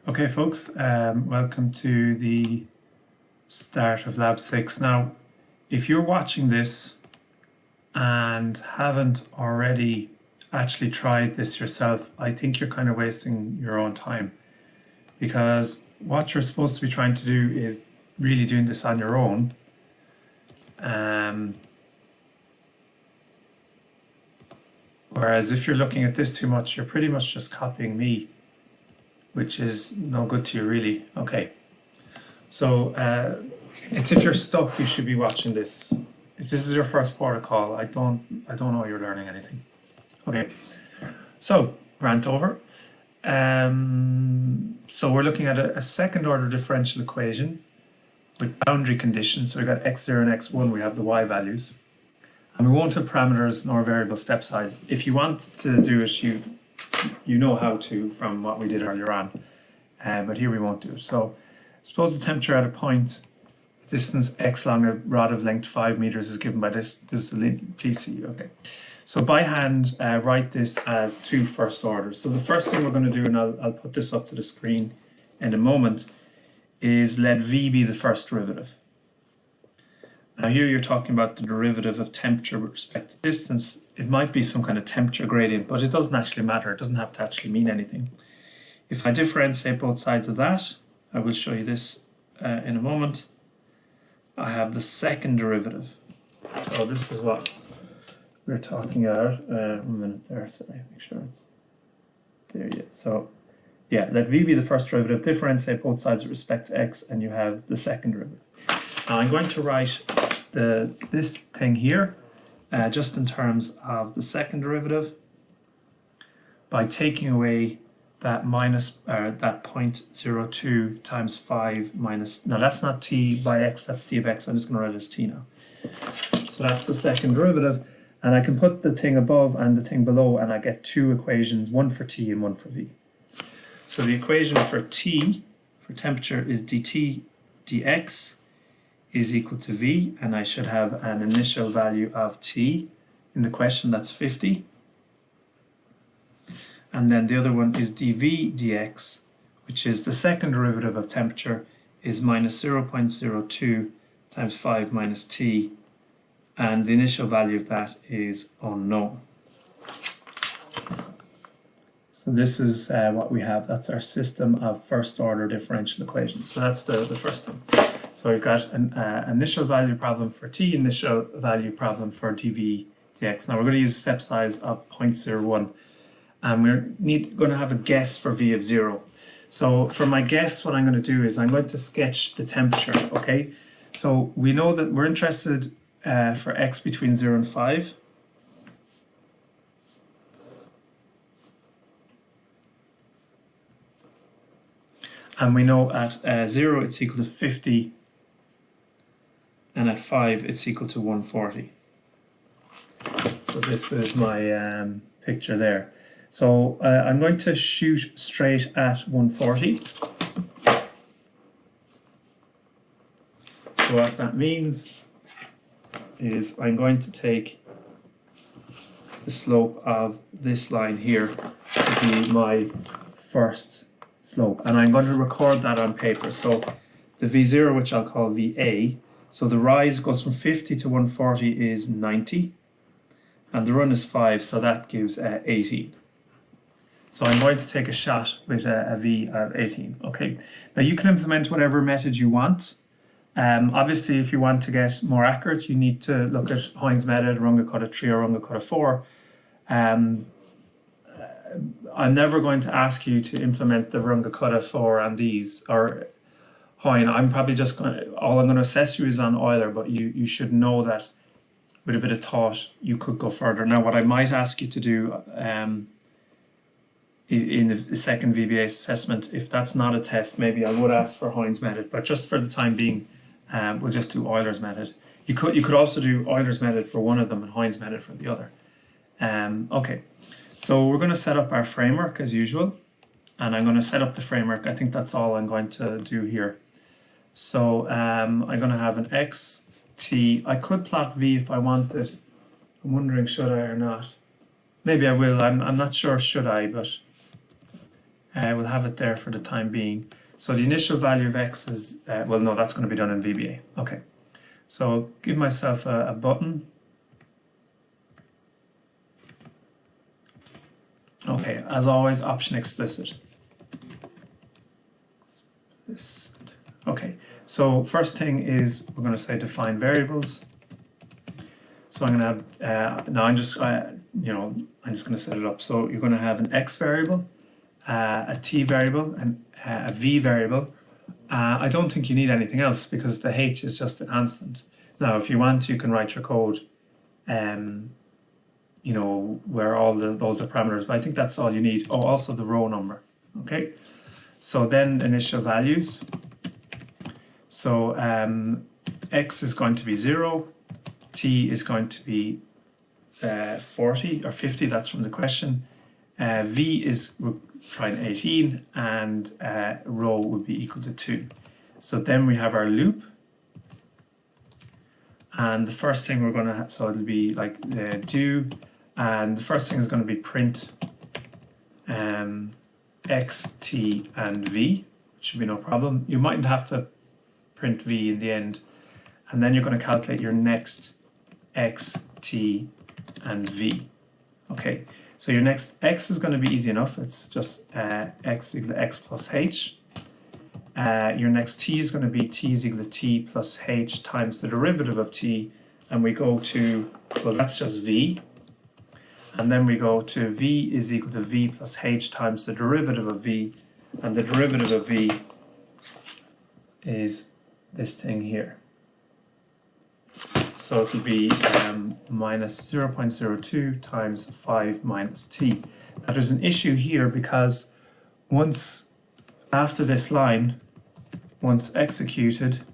Okay, folks, welcome to the start of Lab 6. Now, if you're watching this and haven't already actually tried this yourself, I think you're kind of wasting your own time, because what you're supposed to be trying to do is really doing this on your own. Whereas if you're looking at this too much, you're pretty much just copying me, which is no good to you, really. Okay, so it's if you're stuck, you should be watching this. If this is your first protocol, I don't know you're learning anything. Okay, so rant over. So we're looking at a second order differential equation with boundary conditions. So we've got x0 and x1, we have the y values. And we won't have parameters nor variable step size. If you want to do it, you know how to from what we did earlier on. But here we won't do it. So suppose the temperature at a point, distance x along a rod of length 5 meters is given by this. This is the please see. Okay. So by hand, write this as two first orders. So the first thing we're going to do, and I'll put this up to the screen in a moment, is let v be the first derivative. Now here you're talking about the derivative of temperature with respect to distance. It might be some kind of temperature gradient, but it doesn't actually matter. It doesn't have to actually mean anything. If I differentiate both sides of that, I will show you this in a moment, I have the second derivative. So this is what we're talking about. 1 minute there, sorry, make sure it's there. Yeah. So yeah, let v be the first derivative, differentiate both sides with respect to x, and you have the second derivative. Now I'm going to write this thing here just in terms of the second derivative by taking away that minus that 0.02 times 5 minus, no, that's not t by x, that's t of x. I'm just going to write it as t now. So that's the second derivative, and I can put the thing above and the thing below, and I get two equations, one for t and one for v. So the equation for t, for temperature, is dt dx is equal to v, and I should have an initial value of t in the question, that's 50. And then the other one is dv dx, which is the second derivative of temperature, is minus 0.02 times 5 minus t, and the initial value of that is unknown. So this is what we have. That's our system of first order differential equations. So that's the first thing. So we've got an initial value problem for t, initial value problem for dv dx. Now we're going to use a step size of 0.01. And we're going to have a guess for v of 0. So for my guess, what I'm going to do is I'm going to sketch the temperature, okay? So we know that we're interested for x between 0 and 5. And we know at 0 it's equal to 50, and at 5 it's equal to 140. So this is my picture there. So I'm going to shoot straight at 140. So what that means is I'm going to take the slope of this line here to be my first slope, and I'm going to record that on paper. So the V0, which I'll call VA, so the rise goes from 50 to 140 is 90, and the run is 5, so that gives 18. So I'm going to take a shot with a V of 18, okay? Now you can implement whatever method you want. Obviously, if you want to get more accurate, you need to look at Heinz method, Runge-Kutta 3 or Runge-Kutta 4. I'm never going to ask you to implement the Runge-Kutta 4 on these, or Hein. I'm probably just going to, all I'm going to assess you is on Euler, but you should know that with a bit of thought, you could go further. Now, what I might ask you to do, in the second VBA assessment, if that's not a test, maybe I would ask for Heinz method, but just for the time being, we'll just do Euler's method. You could also do Euler's method for one of them and Heinz method for the other. Okay, so we're going to set up our framework as usual, and I'm going to set up the framework. I think that's all I'm going to do here. So I'm going to have an x, t. I could plot v if I wanted. I'm wondering, should I or not? Maybe I will. I'm not sure should I, but We'll have it there for the time being. So the initial value of x is, well, no, that's going to be done in VBA. Okay, so give myself a button. Okay, as always, option explicit. Okay, so first thing is we're going to say define variables. So I'm going to have, now I'm just going to set it up. So you're going to have an x variable, a t variable, and a v variable. I don't think you need anything else because the h is just a constant. Now, if you want, you can write your code, where all those are parameters, but I think that's all you need. Oh, also the row number. Okay, so then initial values. So x is going to be 0, t is going to be 40 or 50, that's from the question. V is, we're trying 18, and row would be equal to 2. So then we have our loop. And the first thing we're going to have, so it'll be like do, and the first thing is going to be print x, t, and v, which should be no problem. You mightn't have to print v in the end. And then you're going to calculate your next x, t, and v. Okay, so your next x is going to be easy enough. It's just x equal to x plus h. Your next t is going to be t is equal to t plus h times the derivative of t. And we go to, well, that's just v. And then we go to v is equal to v plus h times the derivative of v. And the derivative of v is this thing here. So it will be minus 0.02 times 5 minus t. Now there's an issue here because once after this line, once executed,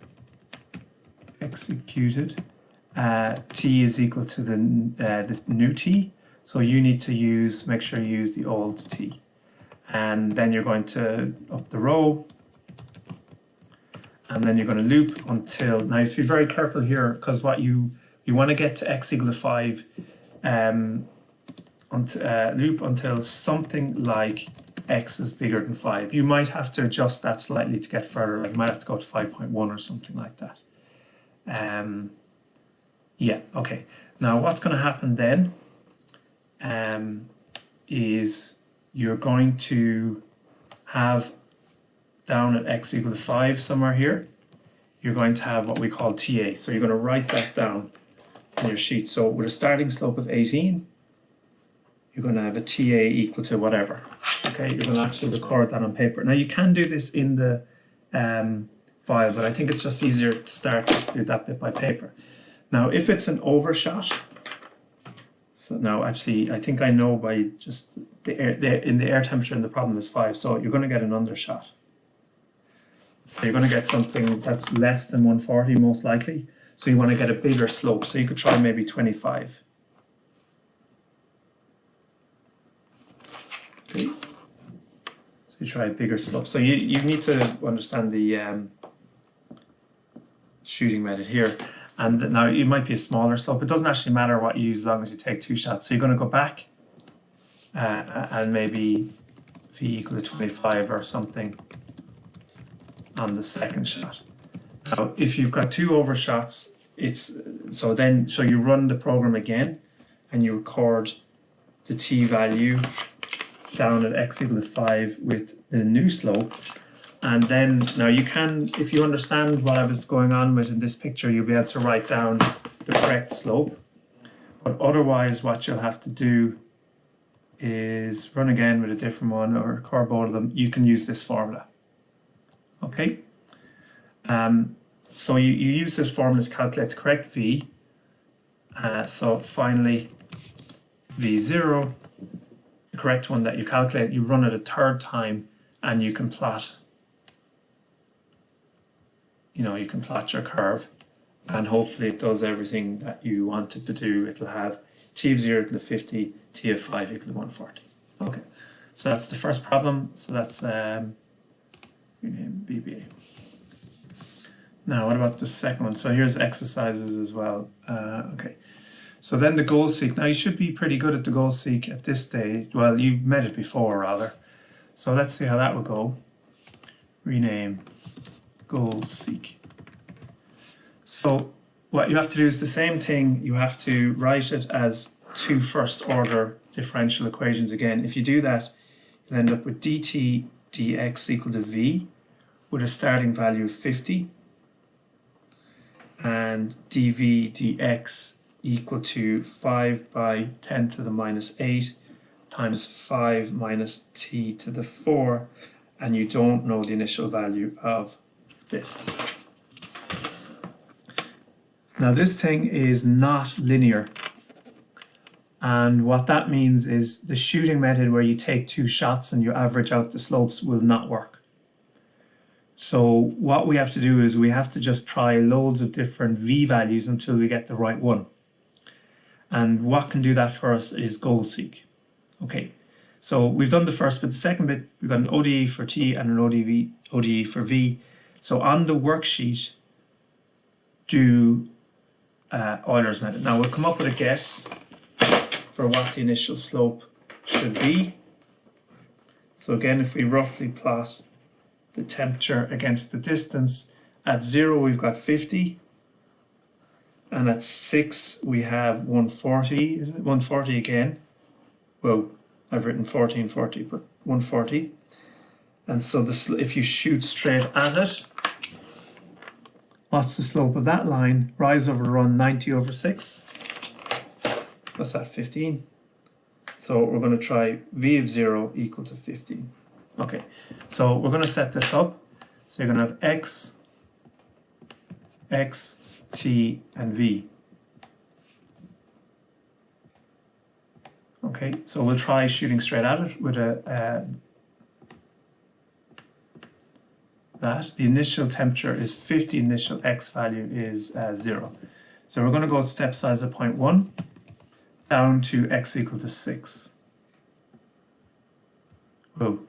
t is equal to the new t. So you need to make sure you use the old t. And then you're going to up the row. And then you're going to loop until, now you have to be very careful here because what you want to get to x equal to 5, loop until something like x is bigger than 5. You might have to adjust that slightly to get further, like you might have to go to 5.1 or something like that. Yeah, okay. Now what's going to happen then is you're going to have down at x equal to 5 somewhere here, you're going to have what we call TA. So you're going to write that down on your sheet. So with a starting slope of 18, you're going to have a TA equal to whatever. Okay, you're going to actually record that on paper. Now you can do this in the file, but I think it's just easier to start just do that bit by paper. Now if it's an overshot, so now actually I think I know by just the air temperature and the problem is 5, so you're going to get an undershot. So you're going to get something that's less than 140 most likely. So you want to get a bigger slope. So you could try maybe 25. Okay. So you try a bigger slope. So you need to understand the shooting method here. And now it might be a smaller slope. It doesn't actually matter what you use as long as you take 2 shots. So you're going to go back and maybe v equal to 25 or something on the second shot. Now, if you've got 2 overshots, so you run the program again and you record the t value down at x equal to 5 with the new slope. And then, now you can, if you understand what I was going on with in this picture, you'll be able to write down the correct slope. But otherwise, what you'll have to do is run again with a different one or record both of them. You can use this formula. Okay, so you use this formula to calculate the correct v. So finally, v0, the correct one that you calculate, you run it a 3rd time, and you can plot. You can plot your curve, and hopefully it does everything that you want it to do. It'll have t of 0 equal to 50, t of 5 equal to 140. Okay, so that's the first problem. So that's rename VBA. Now, what about the second one? So here's exercises as well. Okay, so then the goal seek. Now you should be pretty good at the goal seek at this stage. Well, you've met it before rather. So let's see how that would go. Rename goal seek. So what you have to do is the same thing. You have to write it as two first order differential equations again. If you do that, you'll end up with dt dx equal to v with a starting value of 50 and dv dx equal to 5 by 10 to the minus 8 times 5 minus t to the 4, and you don't know the initial value of this. Now this thing is not linear, and what that means is the shooting method where you take two shots and you average out the slopes will not work. So what we have to do is we have to just try loads of different v values until we get the right one. And what can do that for us is goal seek. Okay, so we've done the first bit. The second bit, we've got an ODE for t and an ODE for v. So on the worksheet, do Euler's method. Now we'll come up with a guess for what the initial slope should be. So again, if we roughly plot the temperature against the distance, at 0 we've got 50, and at 6 we have 140. Is it 140 again? Well, I've written 1440, but 140. And so if you shoot straight at it, what's the slope of that line? Rise over run 90 over 6. What's that, 15? So we're going to try v of 0 equal to 15. Okay, so we're going to set this up. So you're going to have x, t, and v. Okay, so we'll try shooting straight at it with that. The initial temperature is 50, initial x value is 0. So we're going to go step size of 0.1 down to x equal to 6. Whoa.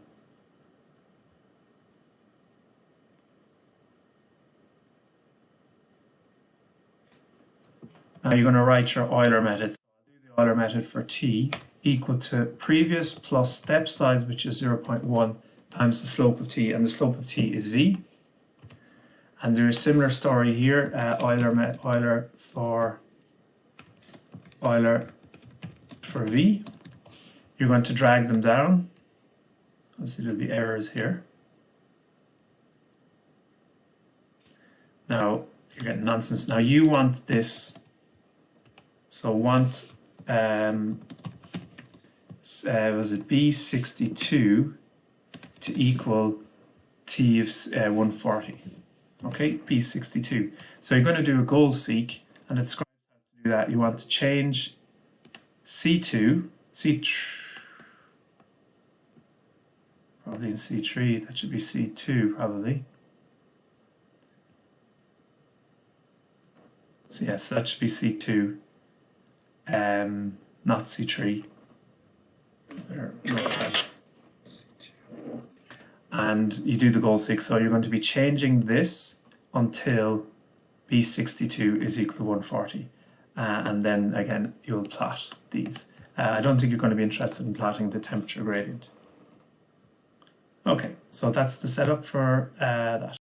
Now you're going to write your Euler method. So I'll do the Euler method for t equal to previous plus step size, which is 0.1, times the slope of t, and the slope of t is v. And there is a similar story here. Euler for v. You're going to drag them down. Obviously there'll be errors here. Now you're getting nonsense. Now you want this. So want was it B62 to equal T of 140. Okay, B62. So you're going to do a goal seek, and it describes how to do that. You want to change C2, probably in C3, that should be C2 probably. So yes, that should be C2, not C3. And you do the goal seek, so you're going to be changing this until B62 is equal to 140. And then again, you'll plot these. I don't think you're going to be interested in plotting the temperature gradient. Okay, so that's the setup for that.